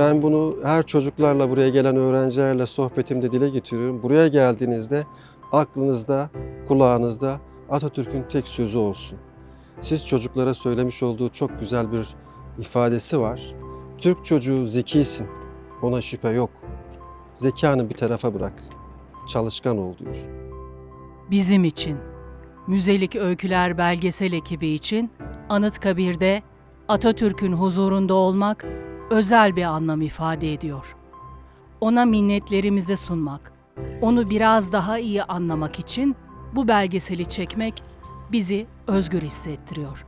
Ben bunu her çocuklarla, buraya gelen öğrencilerle sohbetimde dile getiriyorum. Buraya geldiğinizde aklınızda, kulağınızda Atatürk'ün tek sözü olsun. Siz çocuklara söylemiş olduğu çok güzel bir ifadesi var. Türk çocuğu zekisin, ona şüphe yok. Zekanı bir tarafa bırak, çalışkan ol diyor. Bizim için, Müzelik Öyküler belgesel ekibi için Anıtkabir'de Atatürk'ün huzurunda olmak özel bir anlam ifade ediyor. Ona minnetlerimizi sunmak, onu biraz daha iyi anlamak için bu belgeseli çekmek bizi özgür hissettiriyor.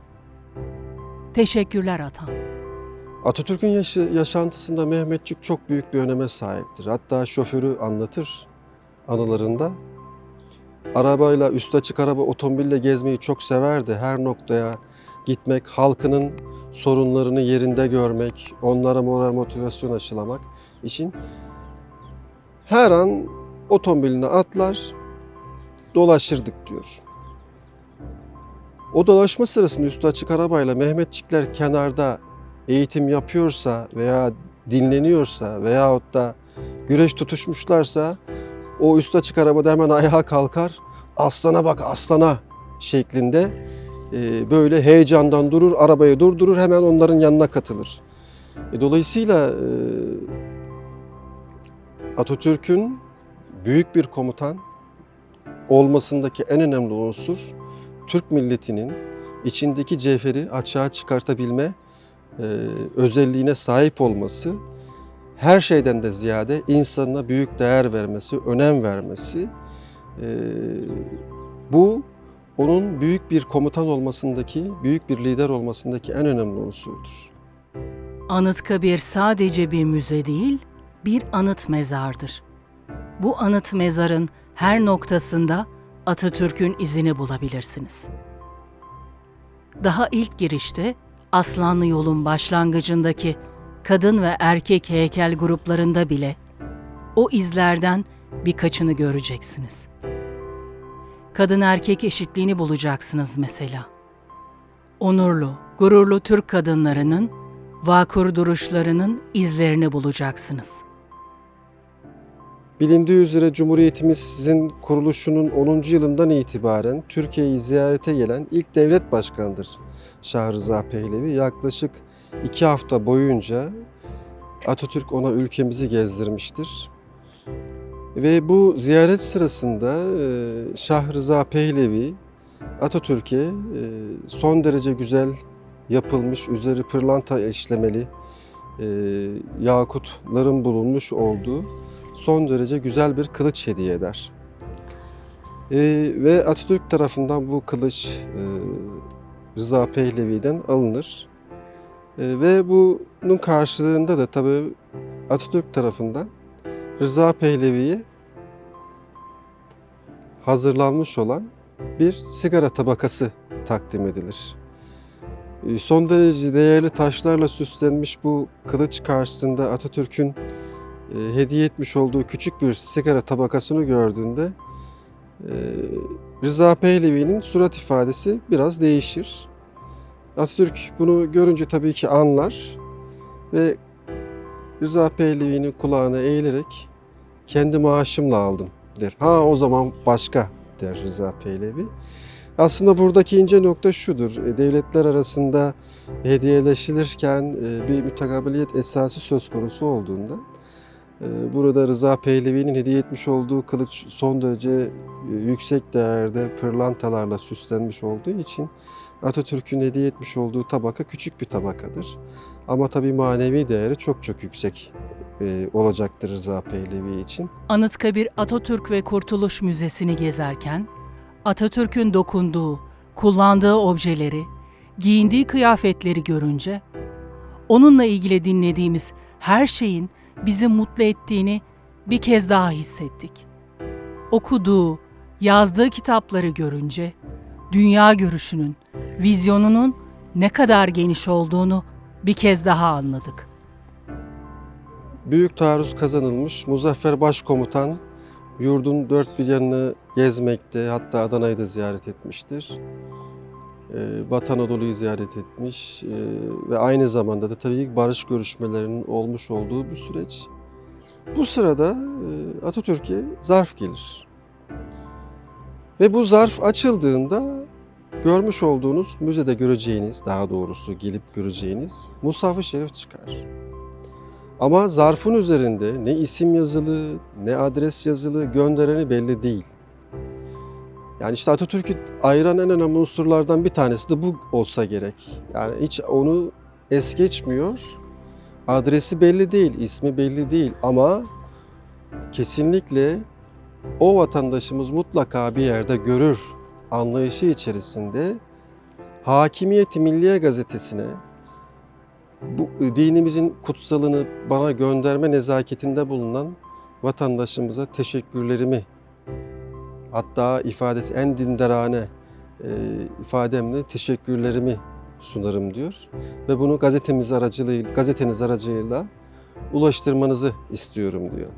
Teşekkürler atam. Atatürk'ün yaşantısında Mehmetçik çok büyük bir öneme sahiptir. Hatta şoförü anlatır anılarında. Arabayla, üstü açık araba, otomobille gezmeyi çok severdi. Her noktaya gitmek, halkının sorunlarını yerinde görmek, onlara moral motivasyon aşılamak için her an otomobiline atlar, dolaşırdık diyor. O dolaşma sırasında üstü açık arabayla Mehmetçikler kenarda eğitim yapıyorsa veya dinleniyorsa veyahut da güreş tutuşmuşlarsa o üstü açık arabada hemen ayağa kalkar, aslana bak aslana şeklinde böyle heyecandan durur, arabayı durdurur, hemen onların yanına katılır. Dolayısıyla Atatürk'ün büyük bir komutan olmasındaki en önemli unsur Türk milletinin içindeki cevheri açığa çıkartabilme özelliğine sahip olması, her şeyden de ziyade insanına büyük değer vermesi, önem vermesi. Bu onun büyük bir komutan olmasındaki, büyük bir lider olmasındaki en önemli unsurdur. Anıtkabir sadece bir müze değil, bir anıt mezardır. Bu anıt mezarın her noktasında Atatürk'ün izini bulabilirsiniz. Daha ilk girişte Aslanlı Yol'un başlangıcındaki kadın ve erkek heykel gruplarında bile o izlerden birkaçını göreceksiniz. Kadın erkek eşitliğini bulacaksınız mesela. Onurlu, gururlu Türk kadınlarının, vakur duruşlarının izlerini bulacaksınız. Bilindiği üzere Cumhuriyetimizin kuruluşunun 10. yılından itibaren Türkiye'yi ziyarete gelen ilk devlet başkanıdır Şah Rıza Pehlevi. Yaklaşık 2 hafta boyunca Atatürk ona ülkemizi gezdirmiştir. Ve bu ziyaret sırasında Şah Rıza Pehlevi Atatürk'e son derece güzel yapılmış, üzeri pırlanta işlemeli yakutların bulunmuş olduğu son derece güzel bir kılıç hediye eder. Ve Atatürk tarafından bu kılıç Rıza Pehlevi'den alınır. Ve bunun karşılığında da tabii Atatürk tarafından Rıza Pehlevi'ye hazırlanmış olan bir sigara tabakası takdim edilir. Son derece değerli taşlarla süslenmiş bu kılıç karşısında Atatürk'ün hediye etmiş olduğu küçük bir sigara tabakasını gördüğünde Rıza Pehlevi'nin surat ifadesi biraz değişir. Atatürk bunu görünce tabii ki anlar ve Rıza Pehlevi'nin kulağına eğilerek kendi maaşımla aldım der. Ha o zaman başka der Rıza Pehlevi. Aslında buradaki ince nokta şudur. Devletler arasında hediyeleşilirken bir mütekabiliyet esası söz konusu olduğunda burada Rıza Pehlevi'nin hediye etmiş olduğu kılıç son derece yüksek değerde pırlantalarla süslenmiş olduğu için Atatürk'ün hediye etmiş olduğu tabaka küçük bir tabakadır. Ama tabii manevi değeri çok çok yüksek olacaktır Rıza Pehlevi için. Anıtkabir Atatürk ve Kurtuluş Müzesi'ni gezerken Atatürk'ün dokunduğu, kullandığı objeleri, giyindiği kıyafetleri görünce onunla ilgili dinlediğimiz her şeyin bizi mutlu ettiğini bir kez daha hissettik. Okuduğu, yazdığı kitapları görünce dünya görüşünün, vizyonunun ne kadar geniş olduğunu bir kez daha anladık. Büyük taarruz kazanılmış, Muzaffer Başkomutan yurdun dört bir yanını gezmekte, hatta Adana'yı da ziyaret etmiştir. Batı Anadolu'yu ziyaret etmiş ve aynı zamanda da tabii barış görüşmelerinin olmuş olduğu bir süreç. Bu sırada Atatürk'e zarf gelir. Ve bu zarf açıldığında görmüş olduğunuz, müzede göreceğiniz, daha doğrusu gelip göreceğiniz Mushaf-ı Şerif çıkar. Ama zarfın üzerinde ne isim yazılı, ne adres yazılı, göndereni belli değil. Yani işte Atatürk'ü ayıran en önemli unsurlardan bir tanesi de bu olsa gerek. Yani hiç onu es geçmiyor. Adresi belli değil, ismi belli değil ama kesinlikle o vatandaşımız mutlaka bir yerde görür anlayışı içerisinde Hakimiyet-i Milliye Gazetesi'ne bu dinimizin kutsalını bana gönderme nezaketinde bulunan vatandaşımıza teşekkürlerimi, hatta ifadesi en dindarane ifademle teşekkürlerimi sunarım diyor. Ve bunu gazeteniz aracılığıyla ulaştırmanızı istiyorum diyor.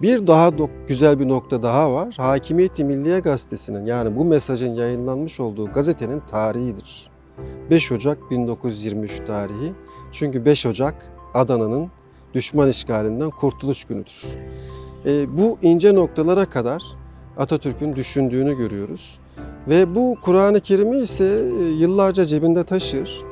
Bir daha güzel bir nokta daha var. Hakimiyet-i Milliye Gazetesi'nin, yani bu mesajın yayınlanmış olduğu gazetenin tarihidir. 5 Ocak 1923 tarihi. Çünkü 5 Ocak Adana'nın düşman işgalinden kurtuluş günüdür. Bu ince noktalara kadar Atatürk'ün düşündüğünü görüyoruz. Ve bu Kur'an-ı Kerim'i ise yıllarca cebinde taşır.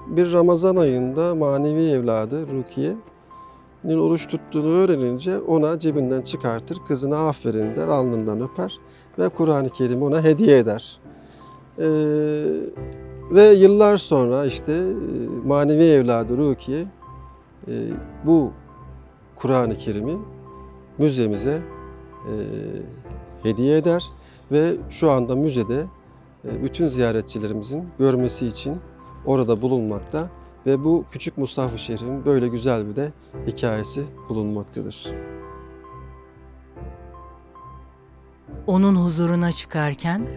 Bir Ramazan ayında manevi evladı Rukiye'nin oruç tuttuğunu öğrenince ona cebinden çıkartır, kızına aferin der, alnından öper ve Kur'an-ı Kerim'i ona hediye eder. Ve yıllar sonra işte manevi evladı Rukiye bu Kur'an-ı Kerim'i müzemize hediye eder ve şu anda müzede bütün ziyaretçilerimizin görmesi için orada bulunmakta ve bu küçük Mushaf-ı Şerif'in böyle güzel bir de hikayesi bulunmaktadır. Onun huzuruna çıkarken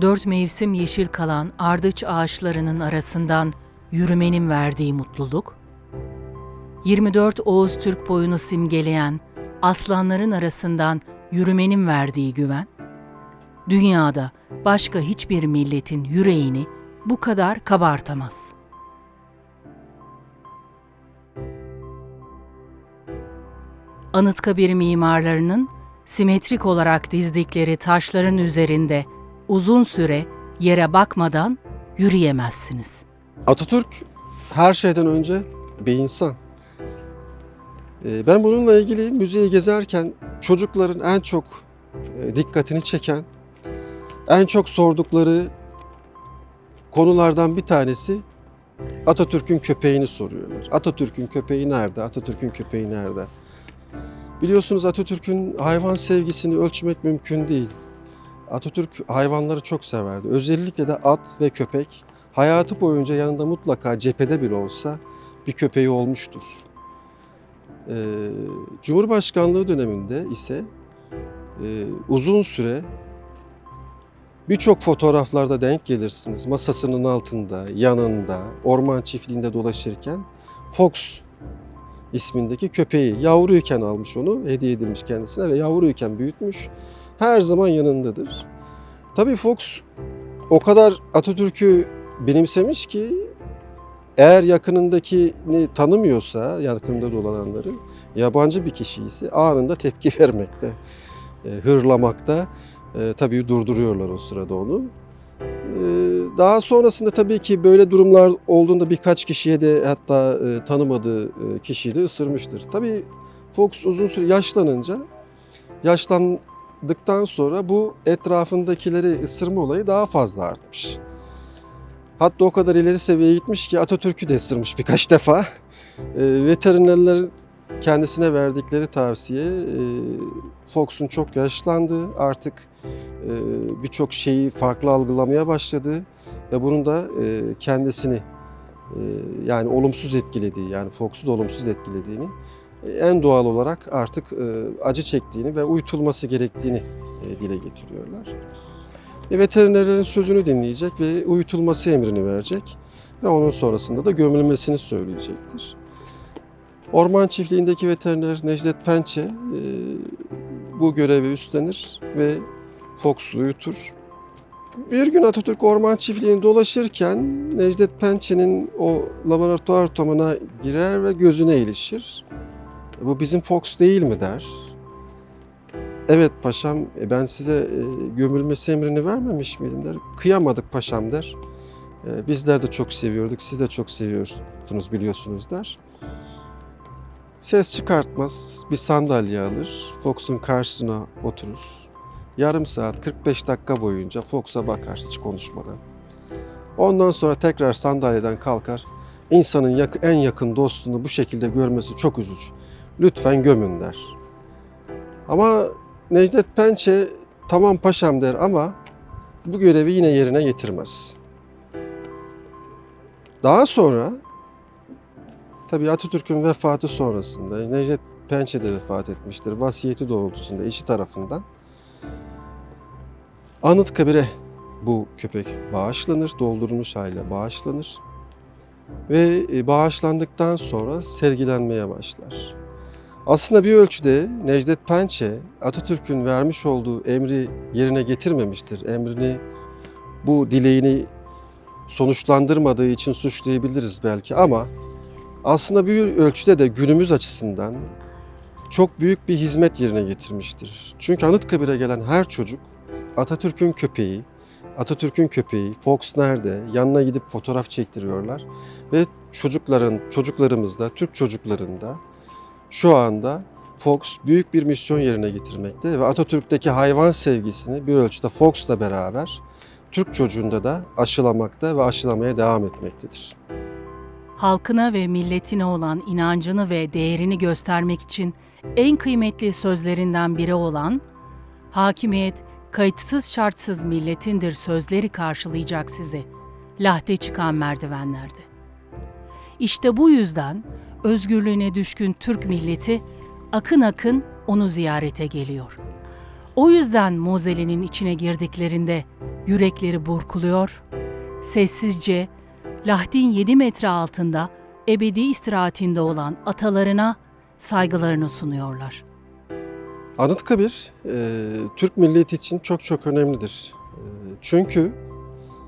4 mevsim yeşil kalan ardıç ağaçlarının arasından yürümenin verdiği mutluluk, 24 Oğuz Türk boyunu simgeleyen aslanların arasından yürümenin verdiği güven, dünyada başka hiçbir milletin yüreğini bu kadar kabartamaz. Anıtkabir mimarlarının simetrik olarak dizdikleri taşların üzerinde uzun süre yere bakmadan yürüyemezsiniz. Atatürk her şeyden önce bir insan. Ben bununla ilgili müzeyi gezerken çocukların en çok dikkatini çeken, en çok sordukları konulardan bir tanesi Atatürk'ün köpeğini soruyorlar. Atatürk'ün köpeği nerede? Atatürk'ün köpeği nerede? Biliyorsunuz Atatürk'ün hayvan sevgisini ölçmek mümkün değil. Atatürk hayvanları çok severdi. Özellikle de at ve köpek. Hayatı boyunca yanında mutlaka cephede bile olsa bir köpeği olmuştur. Cumhurbaşkanlığı döneminde ise uzun süre birçok fotoğraflarda denk gelirsiniz. Masasının altında, yanında, orman çiftliğinde dolaşırken Fox ismindeki köpeği yavruyken almış, onu hediye edilmiş kendisine ve yavruyken büyütmüş. Her zaman yanındadır. Tabii Fox o kadar Atatürk'ü benimsemiş ki eğer yakınındakini tanımıyorsa, yakınında dolananları, yabancı bir kişi ise anında tepki vermekte, hırlamakta. Tabii durduruyorlar o sırada onu. Daha sonrasında tabii ki böyle durumlar olduğunda birkaç kişiye de hatta tanımadığı kişiyi de ısırmıştır. Tabii Fox uzun süre yaşlandıktan sonra bu etrafındakileri ısırma olayı daha fazla artmış. Hatta o kadar ileri seviyeye gitmiş ki Atatürk'ü de ısırmış birkaç defa. Veterinerlerin kendisine verdikleri tavsiye, Fox'un çok yaşlandı, artık birçok şeyi farklı algılamaya başladı ve bunun da kendisini yani olumsuz etkilediği, yani Fox'u da olumsuz etkilediğini, en doğal olarak artık acı çektiğini ve uyutulması gerektiğini dile getiriyorlar. Veterinerlerin sözünü dinleyecek ve uyutulması emrini verecek ve onun sonrasında da gömülmesini söyleyecektir. Orman çiftliğindeki veteriner Necdet Pençe bu görevi üstlenir ve Fox'u uyutur. Bir gün Atatürk Orman Çiftliği'ni dolaşırken Necdet Pençe'nin o laboratuvar ortamına girer ve gözüne ilişir. Bu bizim Fox değil mi der. Evet paşam, ben size gömülmesi emrini vermemiş miydim der. Kıyamadık paşam der. Bizler de çok seviyorduk, siz de çok seviyorsunuz biliyorsunuz der. Ses çıkartmaz, bir sandalye alır, Fox'un karşısına oturur. Yarım saat, 45 dakika boyunca Fox'a bakar hiç konuşmadan. Ondan sonra tekrar sandalyeden kalkar. İnsanın en yakın dostunu bu şekilde görmesi çok üzücü. Lütfen gömün der. Ama Necdet Pençe tamam paşam der ama bu görevi yine yerine getirmez. Daha sonra tabii Atatürk'ün vefatı sonrasında Necdet Pençe de vefat etmiştir. Vasiyeti doğrultusunda eşi tarafından Anıtkabir'e bu köpek bağışlanır, doldurulmuş haliyle bağışlanır ve bağışlandıktan sonra sergilenmeye başlar. Aslında bir ölçüde Necdet Pençe Atatürk'ün vermiş olduğu emri yerine getirmemiştir. Emrini, bu dileğini sonuçlandırmadığı için suçlayabiliriz belki ama aslında bir ölçüde de günümüz açısından çok büyük bir hizmet yerine getirmiştir. Çünkü Anıtkabir'e gelen her çocuk Atatürk'ün köpeği, Fox nerede? Yanına gidip fotoğraf çektiriyorlar ve çocuklarımız da, Türk çocuklarında şu anda Fox büyük bir misyon yerine getirmekte ve Atatürk'teki hayvan sevgisini bir ölçüde Fox'la beraber Türk çocuğunda da aşılamakta ve aşılamaya devam etmektedir. Halkına ve milletine olan inancını ve değerini göstermek için en kıymetli sözlerinden biri olan "Hakimiyet kayıtsız şartsız milletindir" sözleri karşılayacak sizi lahde çıkan merdivenlerde. İşte bu yüzden özgürlüğüne düşkün Türk milleti akın akın onu ziyarete geliyor. O yüzden Mozel'in içine girdiklerinde yürekleri burkuluyor, sessizce Lahdin 7 metre altında ebedi istirahatinde olan atalarına saygılarını sunuyorlar. Anıtkabir Türk milleti için çok çok önemlidir. Çünkü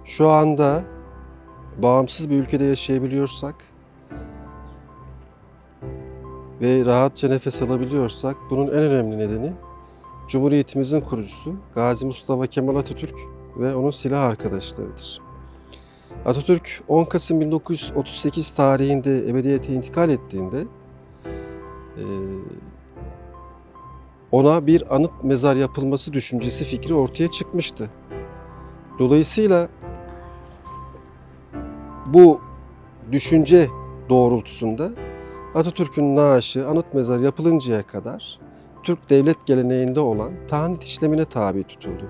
şu anda bağımsız bir ülkede yaşayabiliyorsak ve rahatça nefes alabiliyorsak bunun en önemli nedeni Cumhuriyetimizin kurucusu Gazi Mustafa Kemal Atatürk ve onun silah arkadaşlarıdır. Atatürk 10 Kasım 1938 tarihinde ebediyete intikal ettiğinde ona bir anıt mezar yapılması düşüncesi, fikri ortaya çıkmıştı. Dolayısıyla bu düşünce doğrultusunda Atatürk'ün naaşı anıt mezar yapılıncaya kadar Türk devlet geleneğinde olan tahnit işlemine tabi tutuldu.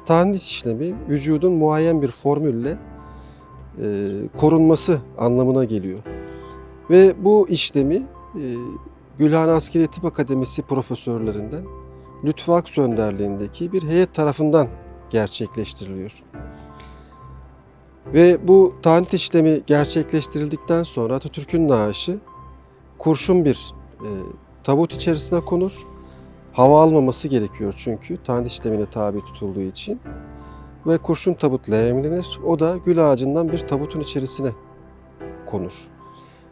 Tahnit işlemi vücudun muayyen bir formülle korunması anlamına geliyor. Ve bu işlemi Gülhane Askeri Tıp Akademisi profesörlerinden Lütfü Aksu önderliğindeki bir heyet tarafından gerçekleştiriliyor. Ve bu tahnit işlemi gerçekleştirildikten sonra Atatürk'ün naaşı kurşun bir tabut içerisine konur. Hava almaması gerekiyor çünkü tahnit işlemine tabi tutulduğu için. Ve kurşun tabutla emlenir. O da gül ağacından bir tabutun içerisine konur.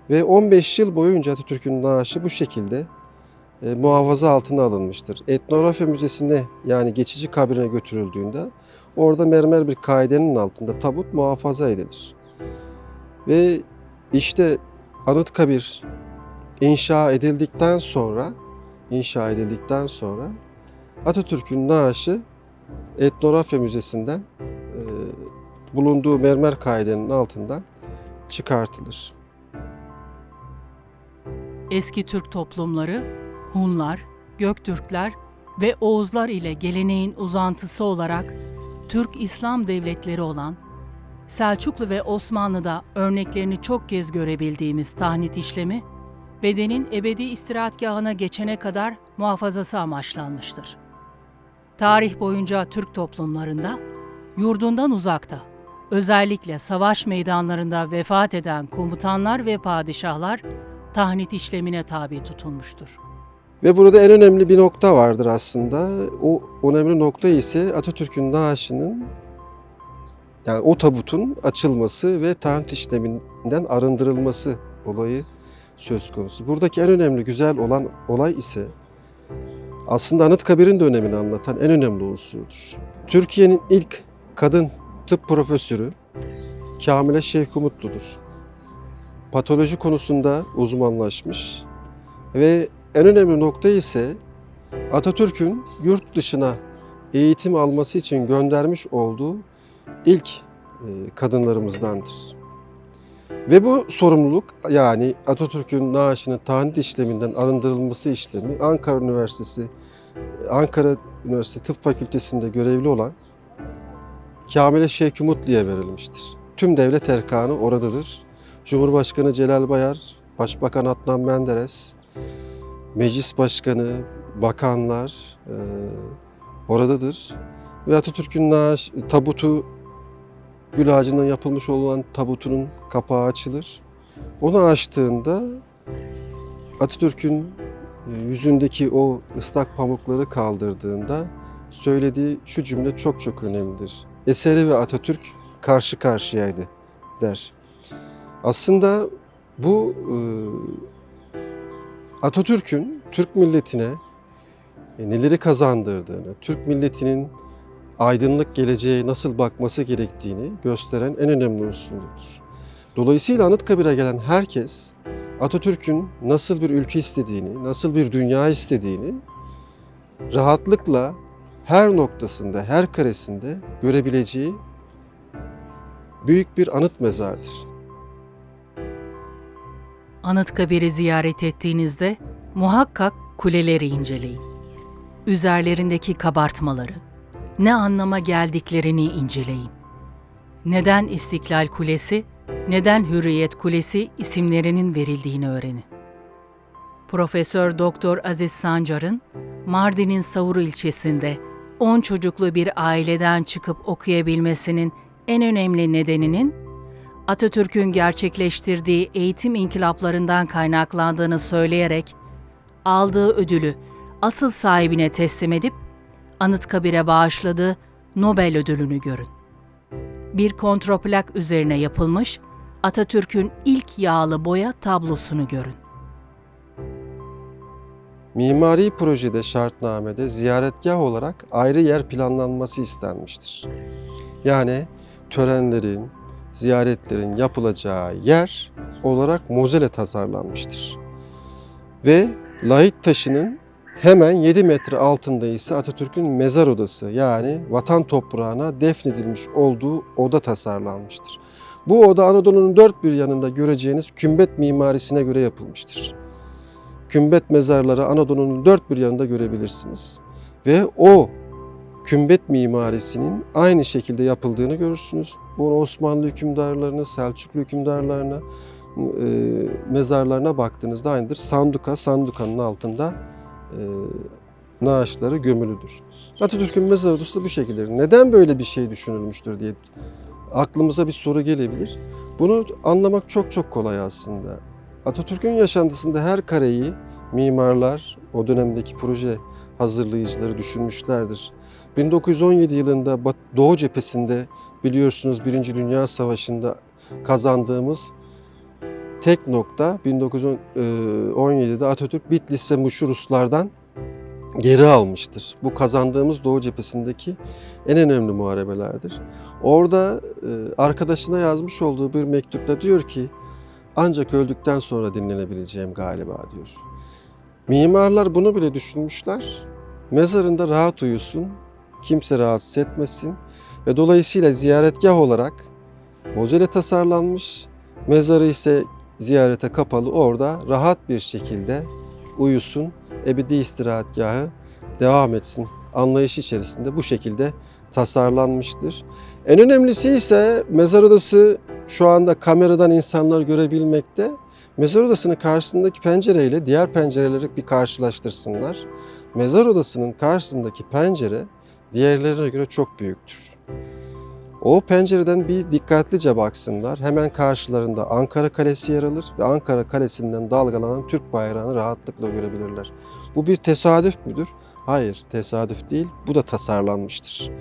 Ve 15 yıl boyunca Atatürk'ün naaşı bu şekilde muhafaza altına alınmıştır. Etnografya Müzesi'ne yani geçici kabrine götürüldüğünde orada mermer bir kaidenin altında tabut muhafaza edilir. Ve işte Anıtkabir inşa edildikten sonra Atatürk'ün naaşı Etnografya Müzesi'nden bulunduğu mermer kaidenin altından çıkartılır. Eski Türk toplumları, Hunlar, Göktürkler ve Oğuzlar ile geleneğin uzantısı olarak Türk İslam devletleri olan Selçuklu ve Osmanlı'da örneklerini çok kez görebildiğimiz tahnit işlemi, bedenin ebedi istirahatgahına geçene kadar muhafazası amaçlanmıştır. Tarih boyunca Türk toplumlarında, yurdundan uzakta, özellikle savaş meydanlarında vefat eden komutanlar ve padişahlar tahnit işlemine tabi tutulmuştur. Ve burada en önemli bir nokta vardır aslında. O önemli nokta ise Atatürk'ün naaşının Yani o tabutun açılması ve taht işleminden arındırılması olayı söz konusu. Buradaki en önemli güzel olan olay ise aslında Anıtkabir'in de önemini anlatan en önemli unsurdur. Türkiye'nin ilk kadın tıp profesörü Kamile Şeyh Umutlu'dur. Patoloji konusunda uzmanlaşmış ve en önemli nokta ise Atatürk'ün yurt dışına eğitim alması için göndermiş olduğu ilk kadınlarımızdandır. Ve bu sorumluluk, yani Atatürk'ün naaşının tahnit işleminden arındırılması işlemi Ankara Üniversitesi Tıp Fakültesi'nde görevli olan Kamile Şeyh Umutlu'ya verilmiştir. Tüm devlet erkanı oradadır. Cumhurbaşkanı Celal Bayar, Başbakan Adnan Menderes, Meclis Başkanı, bakanlar oradadır. Ve Atatürk'ün tabutu, gül ağacından yapılmış olan tabutunun kapağı açılır. Onu açtığında Atatürk'ün yüzündeki o ıslak pamukları kaldırdığında söylediği şu cümle çok çok önemlidir. Eseri ve Atatürk karşı karşıyaydı der. Aslında bu Atatürk'ün Türk milletine neleri kazandırdığını, Türk milletinin aydınlık geleceğe nasıl bakması gerektiğini gösteren en önemli unsurdur. Dolayısıyla Anıtkabir'e gelen herkes Atatürk'ün nasıl bir ülke istediğini, nasıl bir dünya istediğini rahatlıkla her noktasında, her karesinde görebileceği büyük bir anıt mezardır. Anıtkabir'i ziyaret ettiğinizde muhakkak kuleleri inceleyin. Üzerlerindeki kabartmaları, ne anlama geldiklerini inceleyin. Neden İstiklal Kulesi, neden Hürriyet Kulesi isimlerinin verildiğini öğrenin. Profesör Doktor Aziz Sancar'ın Mardin'in Savur ilçesinde 10 çocuklu bir aileden çıkıp okuyabilmesinin en önemli nedeninin Atatürk'ün gerçekleştirdiği eğitim inkılaplarından kaynaklandığını söyleyerek aldığı ödülü asıl sahibine teslim edip Anıtkabir'e bağışladığı Nobel ödülünü görün. Bir kontraplak üzerine yapılmış Atatürk'ün ilk yağlı boya tablosunu görün. Mimari projede, şartnamede ziyaretgah olarak ayrı yer planlanması istenmiştir. Yani törenlerin, ziyaretlerin yapılacağı yer olarak mozele tasarlanmıştır. Ve lahit taşının hemen 7 metre altında ise Atatürk'ün mezar odası, yani vatan toprağına defnedilmiş olduğu oda tasarlanmıştır. Bu oda Anadolu'nun dört bir yanında göreceğiniz kümbet mimarisine göre yapılmıştır. Kümbet mezarları Anadolu'nun dört bir yanında görebilirsiniz. Ve o kümbet mimarisinin aynı şekilde yapıldığını görürsünüz. Bu Osmanlı hükümdarlarına, Selçuklu hükümdarlarına, mezarlarına baktığınızda aynıdır. Sandukanın altında naaşları gömülüdür. Atatürk'ün mezar odası bu şekildedir. Neden böyle bir şey düşünülmüştür diye aklımıza bir soru gelebilir. Bunu anlamak çok çok kolay aslında. Atatürk'ün yaşantısında her kareyi mimarlar, o dönemdeki proje hazırlayıcıları düşünmüşlerdir. 1917 yılında Doğu cephesinde biliyorsunuz 1. Dünya Savaşı'nda kazandığımız tek nokta 1917'de Atatürk Bitlis ve Muş'u Ruslardan geri almıştır. Bu kazandığımız Doğu cephesindeki en önemli muharebelerdir. Orada arkadaşına yazmış olduğu bir mektupta diyor ki ancak öldükten sonra dinlenebileceğim galiba diyor. Mimarlar bunu bile düşünmüşler. Mezarında rahat uyusun, kimse rahatsız etmesin ve dolayısıyla ziyaretgah olarak mozele tasarlanmış, mezarı ise ziyarete kapalı, orada rahat bir şekilde uyusun, ebedi istirahatgahı devam etsin anlayışı içerisinde bu şekilde tasarlanmıştır. En önemlisi ise mezar odası şu anda kameradan insanlar görebilmekte. Mezar odasının karşısındaki pencereyle diğer pencereleri bir karşılaştırsınlar. Mezar odasının karşısındaki pencere diğerlerine göre çok büyüktür. O pencereden bir dikkatlice baksınlar. Hemen karşılarında Ankara Kalesi yer alır ve Ankara Kalesi'nden dalgalanan Türk bayrağını rahatlıkla görebilirler. Bu bir tesadüf müdür? Hayır, tesadüf değil. Bu da tasarlanmıştır.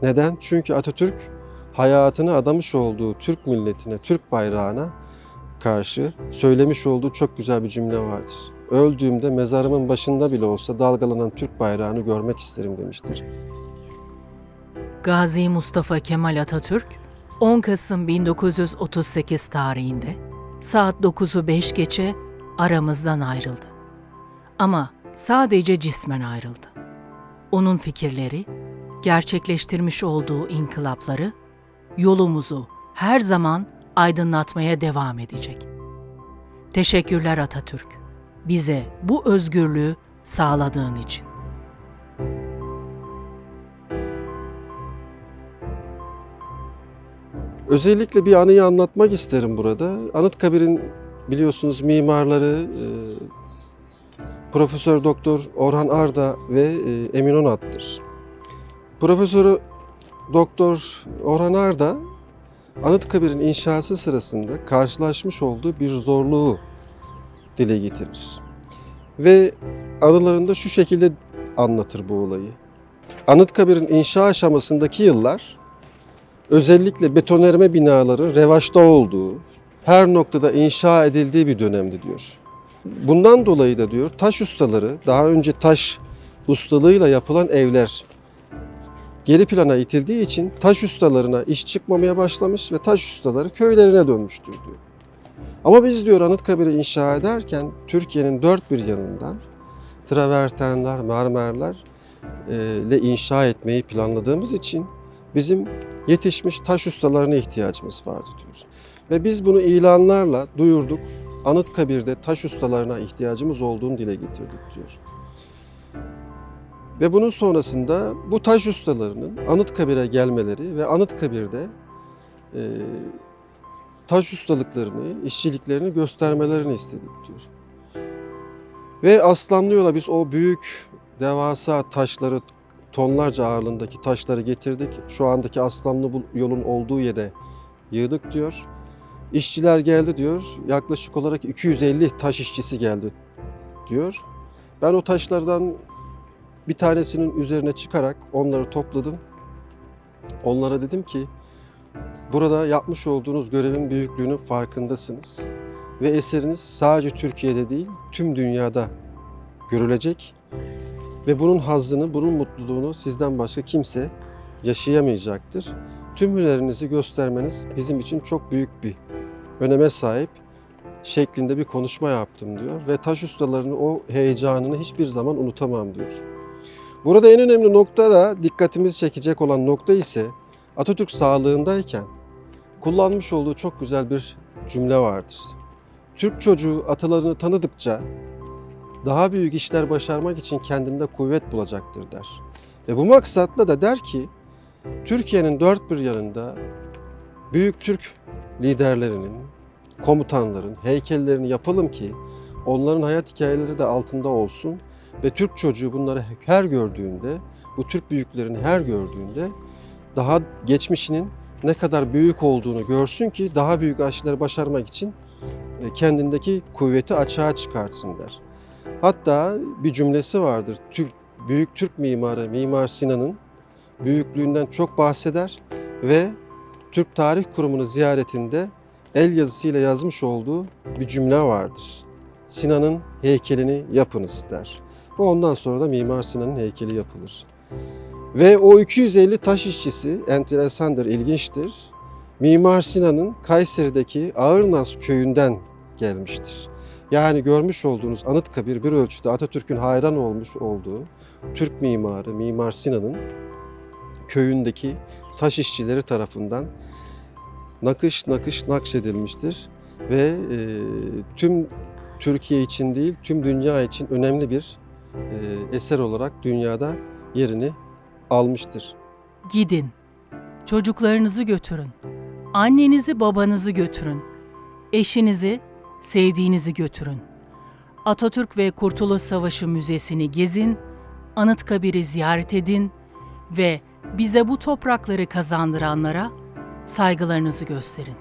Neden? Çünkü Atatürk hayatını adamış olduğu Türk milletine, Türk bayrağına karşı söylemiş olduğu çok güzel bir cümle vardır. Öldüğümde mezarımın başında bile olsa dalgalanan Türk bayrağını görmek isterim demiştir. Gazi Mustafa Kemal Atatürk 10 Kasım 1938 tarihinde saat 9'u 5 geçe aramızdan ayrıldı. Ama sadece cismen ayrıldı. Onun fikirleri, gerçekleştirmiş olduğu inkılapları yolumuzu her zaman aydınlatmaya devam edecek. Teşekkürler Atatürk, bize bu özgürlüğü sağladığın için. Özellikle bir anıyı anlatmak isterim burada. Anıtkabir'in biliyorsunuz mimarları Profesör Doktor Orhan Arda ve Emin Onat'tır. Profesör Doktor Orhan Arda Anıtkabir'in inşası sırasında karşılaşmış olduğu bir zorluğu dile getirir. Ve anılarında şu şekilde anlatır bu olayı. Anıtkabir'in inşa aşamasındaki yıllar özellikle betonarme binaların revaçta olduğu, her noktada inşa edildiği bir dönemdi diyor. Bundan dolayı da diyor taş ustaları, daha önce taş ustalığıyla yapılan evler geri plana itildiği için taş ustalarına iş çıkmamaya başlamış ve taş ustaları köylerine dönmüştür diyor. Ama biz diyor Anıtkabir'i inşa ederken Türkiye'nin dört bir yanından travertenler, mermerler ile inşa etmeyi planladığımız için bizim yetişmiş taş ustalarına ihtiyacımız vardı diyor. Ve biz bunu ilanlarla duyurduk. Anıtkabir'de taş ustalarına ihtiyacımız olduğunu dile getirdik diyor. Ve bunun sonrasında bu taş ustalarının Anıtkabir'e gelmeleri ve Anıtkabir'de taş ustalıklarını, işçiliklerini göstermelerini istedik diyor. Ve Aslanlı Yol'a biz o büyük devasa taşları, tonlarca ağırlığındaki taşları getirdik. Şu andaki Aslanlı Yol'un olduğu yere yığdık diyor. İşçiler geldi diyor. Yaklaşık olarak 250 taş işçisi geldi diyor. Ben o taşlardan bir tanesinin üzerine çıkarak onları topladım. Onlara dedim ki burada yapmış olduğunuz görevin büyüklüğünün farkındasınız. Ve eseriniz sadece Türkiye'de değil tüm dünyada görülecek. Ve bunun hazzını, bunun mutluluğunu sizden başka kimse yaşayamayacaktır. Tüm hünerinizi göstermeniz bizim için çok büyük bir öneme sahip şeklinde bir konuşma yaptım diyor. Ve taş ustalarının o heyecanını hiçbir zaman unutamam diyor. Burada en önemli nokta da dikkatimizi çekecek olan nokta ise Atatürk sağlığındayken kullanmış olduğu çok güzel bir cümle vardır. Türk çocuğu atalarını tanıdıkça daha büyük işler başarmak için kendinde kuvvet bulacaktır der. Ve bu maksatla da der ki Türkiye'nin dört bir yanında büyük Türk liderlerinin, komutanların heykellerini yapalım ki onların hayat hikayeleri de altında olsun ve Türk çocuğu bunları her gördüğünde, bu Türk büyüklerini her gördüğünde daha geçmişinin ne kadar büyük olduğunu görsün ki daha büyük işler başarmak için kendindeki kuvveti açığa çıkartsın der. Hatta bir cümlesi vardır. Büyük Türk mimarı Mimar Sinan'ın büyüklüğünden çok bahseder ve Türk Tarih Kurumu'nu ziyaretinde el yazısıyla yazmış olduğu bir cümle vardır. Sinan'ın heykelini yapınız der. Ve ondan sonra da Mimar Sinan'ın heykeli yapılır. Ve o 250 taş işçisi enteresandır, ilginçtir. Mimar Sinan'ın Kayseri'deki Ağırnaz köyünden gelmiştir. Yani görmüş olduğunuz Anıtkabir bir ölçüde Atatürk'ün hayran olmuş olduğu Türk mimarı Mimar Sinan'ın köyündeki taş işçileri tarafından nakşedilmiştir. Ve tüm Türkiye için değil, tüm dünya için önemli bir eser olarak dünyada yerini almıştır. Gidin, çocuklarınızı götürün, annenizi babanızı götürün, eşinizi, sevdiğinizi götürün. Atatürk ve Kurtuluş Savaşı Müzesi'ni gezin, Anıtkabir'i ziyaret edin ve bize bu toprakları kazandıranlara saygılarınızı gösterin.